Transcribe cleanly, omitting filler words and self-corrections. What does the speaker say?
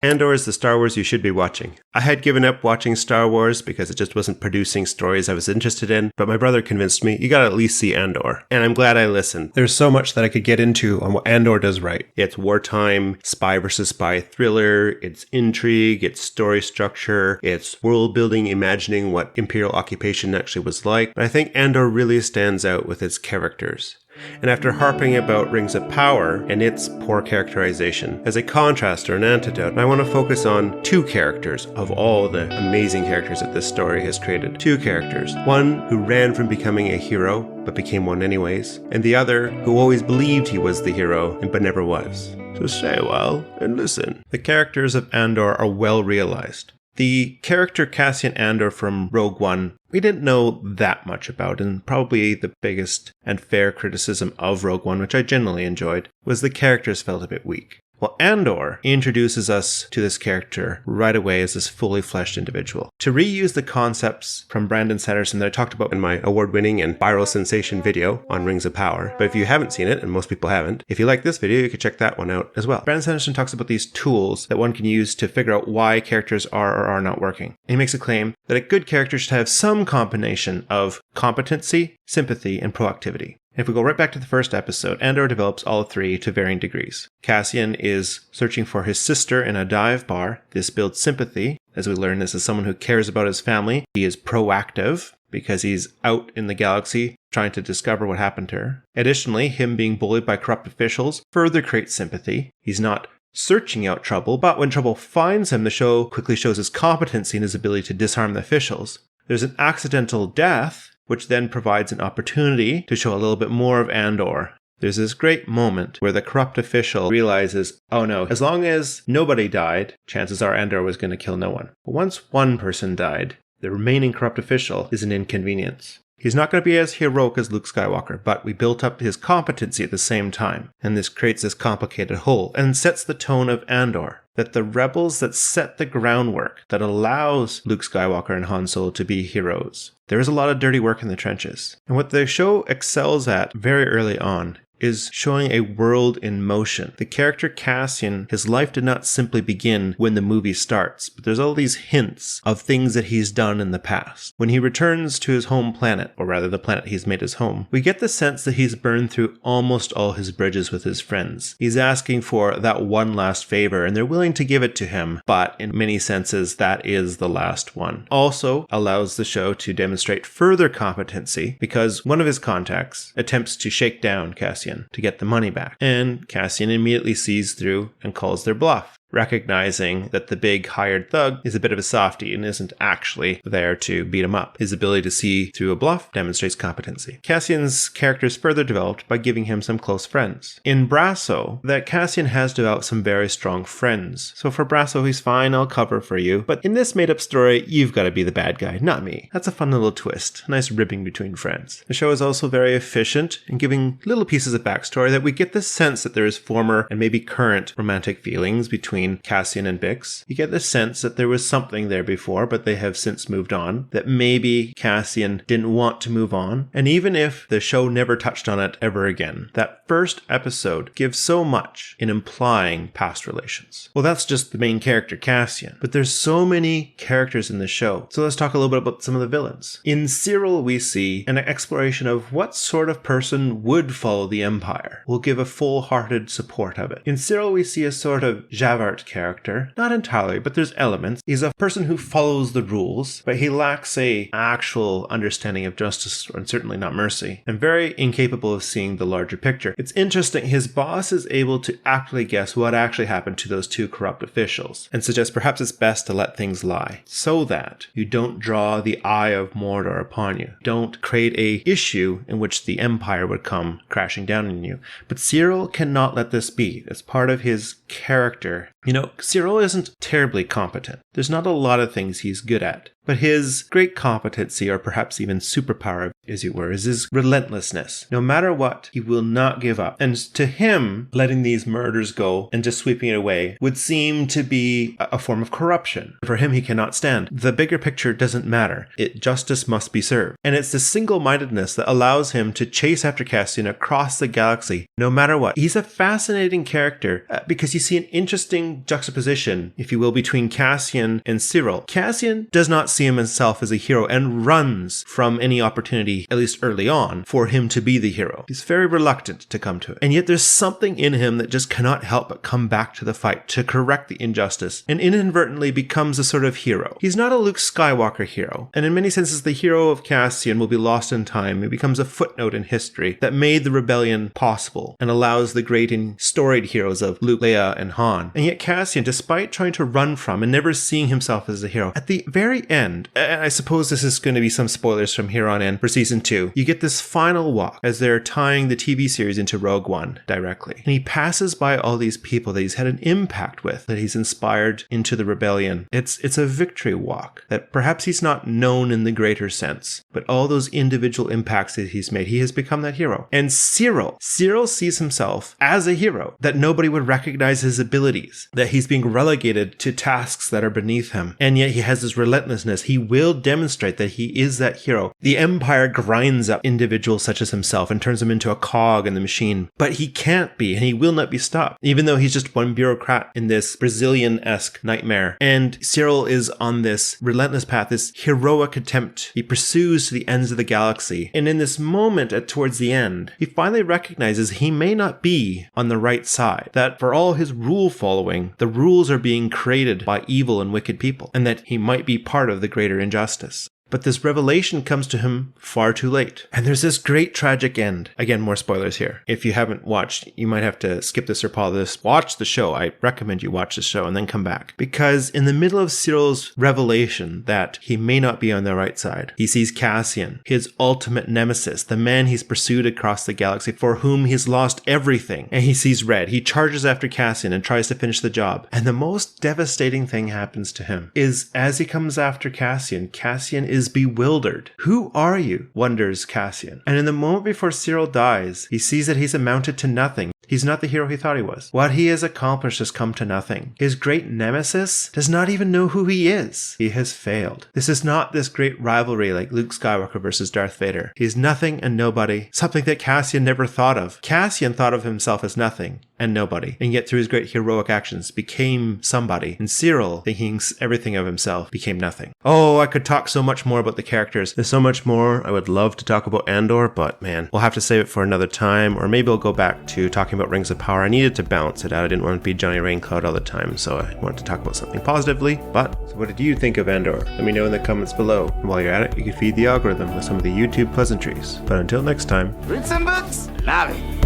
Andor is the Star Wars you should be watching. I had given up watching Star Wars because it just wasn't producing stories I was interested in, but my brother convinced me, you gotta at least see Andor. And I'm glad I listened. There's so much that I could get into on what Andor does right. It's wartime, spy versus spy thriller, it's intrigue, it's story structure, it's world building, imagining what Imperial occupation actually was like. But I think Andor really stands out with its characters. And after harping about Rings of Power and its poor characterization, as a contrast or an antidote, I want to focus on two characters of all the amazing characters that this story has created. Two characters. One who ran from becoming a hero, but became one anyways, and the other who always believed he was the hero, but never was. So stay a while and listen. The characters of Andor are well realized. The character Cassian Andor from Rogue One, we didn't know that much about, and probably the biggest and fair criticism of Rogue One, which I generally enjoyed, was the characters felt a bit weak. Well, Andor introduces us to this character right away as this fully fleshed individual. To reuse the concepts from Brandon Sanderson that I talked about in my award-winning and viral sensation video on Rings of Power, but if you haven't seen it, and most people haven't, if you like this video, you can check that one out as well. Brandon Sanderson talks about these tools that one can use to figure out why characters are or are not working. And he makes a claim that a good character should have some combination of competency, sympathy, and proactivity. If we go right back to the first episode, Andor develops all three to varying degrees. Cassian is searching for his sister in a dive bar. This builds sympathy. As we learn, this is someone who cares about his family. He is proactive because he's out in the galaxy trying to discover what happened to her. Additionally, him being bullied by corrupt officials further creates sympathy. He's not searching out trouble, but when trouble finds him, the show quickly shows his competency and his ability to disarm the officials. There's an accidental death, which then provides an opportunity to show a little bit more of Andor. There's this great moment where the corrupt official realizes, oh no, as long as nobody died, chances are Andor was going to kill no one. But once one person died, the remaining corrupt official is an inconvenience. He's not going to be as heroic as Luke Skywalker, but we built up his competency at the same time. And this creates this complicated whole and sets the tone of Andor. That the rebels that set the groundwork that allows Luke Skywalker and Han Solo to be heroes. There is a lot of dirty work in the trenches. And what the show excels at very early on is showing a world in motion. The character Cassian, his life did not simply begin when the movie starts, but there's all these hints of things that he's done in the past. When he returns to his home planet, or rather the planet he's made his home, we get the sense that he's burned through almost all his bridges with his friends. He's asking for that one last favor, and they're willing to give it to him, but in many senses, that is the last one. Also allows the show to demonstrate further competency, because one of his contacts attempts to shake down Cassian to get the money back. And Cassian immediately sees through and calls their bluff, recognizing that the big hired thug is a bit of a softie and isn't actually there to beat him up. His ability to see through a bluff demonstrates competency. Cassian's character is further developed by giving him some close friends. In Brasso, that Cassian has developed some very strong friends. So for Brasso, he's fine, I'll cover for you. But in this made-up story, you've got to be the bad guy, not me. That's a fun little twist. A nice ribbing between friends. The show is also very efficient in giving little pieces of backstory that we get the sense that there is former and maybe current romantic feelings between Cassian and Bix. You get the sense that there was something there before, but they have since moved on, that maybe Cassian didn't want to move on. And even if the show never touched on it ever again, that first episode gives so much in implying past relations. Well, that's just the main character, Cassian, but there's so many characters in the show. So let's talk a little bit about some of the villains. In Syril, we see an exploration of what sort of person would follow the Empire. We'll give a full-hearted support of it. In Syril, we see a sort of Javert character. Not entirely, but there's elements. He's a person who follows the rules, but he lacks a actual understanding of justice, and certainly not mercy, and very incapable of seeing the larger picture. It's interesting, his boss is able to accurately guess what actually happened to those two corrupt officials, and suggests perhaps it's best to let things lie, so that you don't draw the eye of Mordor upon you. Don't create a issue in which the Empire would come crashing down on you. But Syril cannot let this be. It's part of his character. You know, Syril isn't terribly competent. There's not a lot of things he's good at. But his great competency, or perhaps even superpower, as you were, is his relentlessness. No matter what, he will not give up. And to him, letting these murders go and just sweeping it away would seem to be a form of corruption. For him, he cannot stand. The bigger picture doesn't matter. Justice must be served. And it's the single-mindedness that allows him to chase after Cassian across the galaxy, no matter what. He's a fascinating character because you see an interesting juxtaposition, if you will, between Cassian and Syril. Cassian does not see himself as a hero and runs from any opportunity, at least early on, for him to be the hero. He's very reluctant to come to it. And yet there's something in him that just cannot help but come back to the fight to correct the injustice, and inadvertently becomes a sort of hero. He's not a Luke Skywalker hero, and in many senses the hero of Cassian will be lost in time. He becomes a footnote in history that made the rebellion possible and allows the great and storied heroes of Luke, Leia, and Han. And yet Cassian, despite trying to run from and never seeing himself as a hero, at the very end, and I suppose this is going to be some spoilers from here on in for season 2, you get this final walk as they're tying the TV series into Rogue One directly. And he passes by all these people that he's had an impact with, that he's inspired into the rebellion. It's a victory walk that perhaps he's not known in the greater sense, but all those individual impacts that he's made, he has become that hero. And Syril sees himself as a hero, that nobody would recognize his abilities, that he's being relegated to tasks that are beneath him. And yet he has this relentlessness. He will demonstrate that he is that hero. The Empire grinds up individuals such as himself and turns him into a cog in the machine, but he can't be, and he will not be stopped, even though he's just one bureaucrat in this Brazilian-esque nightmare. And Syril is on this relentless path, this heroic attempt. He pursues to the ends of the galaxy. And in this moment towards the end, he finally recognizes he may not be on the right side, that for all his rule following, the rules are being created by evil and wicked people, and that he might be part of the greater injustice. But this revelation comes to him far too late. And there's this great tragic end. Again, more spoilers here. If you haven't watched, you might have to skip this or pause this. Watch the show. I recommend you watch the show and then come back. Because in the middle of Syril's revelation that he may not be on the right side, he sees Cassian, his ultimate nemesis, the man he's pursued across the galaxy, for whom he's lost everything. And he sees red. He charges after Cassian and tries to finish the job. And the most devastating thing happens to him is as he comes after Cassian, Cassian is bewildered. Who are you? Wonders Cassian. And in the moment before Syril dies, he sees that he's amounted to nothing. He's not the hero he thought he was. What he has accomplished has come to nothing. His great nemesis does not even know who he is. He has failed. This is not this great rivalry like Luke Skywalker versus Darth Vader. He's nothing and nobody, something that Cassian never thought of. Cassian thought of himself as nothing and nobody, and yet through his great heroic actions became somebody. And Syril, thinking everything of himself, became nothing. Oh, I could talk so much more about the characters. There's so much more I would love to talk about Andor, but man, we'll have to save it for another time, or maybe I'll go back to talking about Rings of Power. I needed to balance it out. I didn't want to be Johnny Raincloud all the time, so I wanted to talk about something positively. But, so what did you think of Andor? Let me know in the comments below. And while you're at it, you can feed the algorithm with some of the YouTube pleasantries. But until next time, read some books, love it.